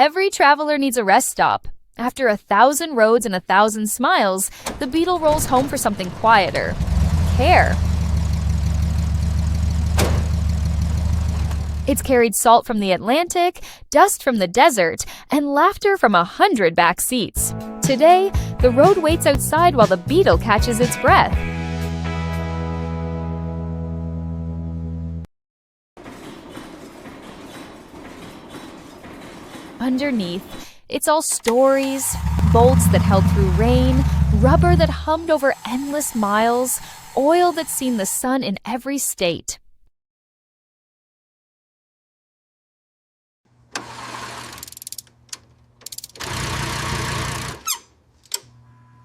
Every traveler needs a rest stop. After 1,000 roads and 1,000 smiles, the Beetle rolls home for something quieter. Care. It's carried salt from the Atlantic, dust from the desert, and laughter from 100 back seats. Today, the road waits outside while the Beetle catches its breath. Underneath, it's all stories, bolts that held through rain, rubber that hummed over endless miles, oil that's seen the sun in every state.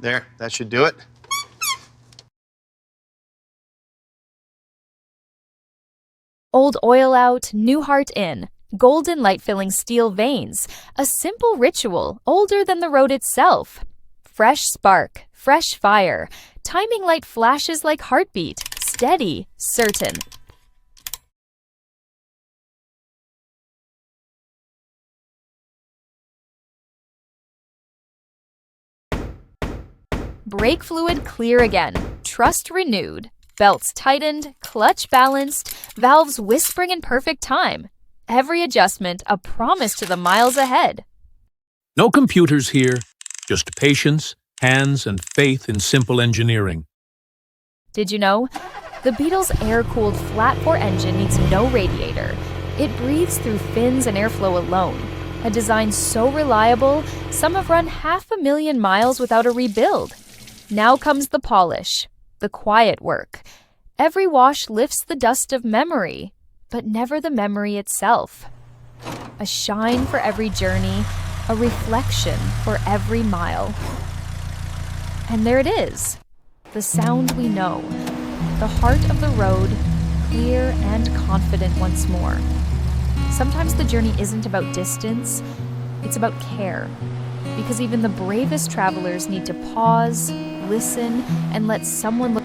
There, that should do it. Old oil out, new heart in. Golden light-filling steel veins, a simple ritual older than the road itself. Fresh spark, fresh fire, timing light flashes like heartbeat, steady, certain. Brake fluid clear again, trust renewed. Belts tightened, clutch balanced, valves whispering in perfect time. Every adjustment a promise to the miles ahead. No computers here, just patience, hands, and faith in simple engineering. Did you know? The Beetle's air-cooled flat-bore engine needs no radiator. It breathes through fins and airflow alone. A design so reliable, some have run 500,000 miles without a rebuild. Now comes the polish, the quiet work. Every wash lifts the dust of memory, but never the memory itself. A shine for every journey, a reflection for every mile. And there it is, the sound we know, the heart of the road, clear and confident once more. Sometimes the journey isn't about distance, it's about care. Because even the bravest travelers need to pause, listen, and let someone look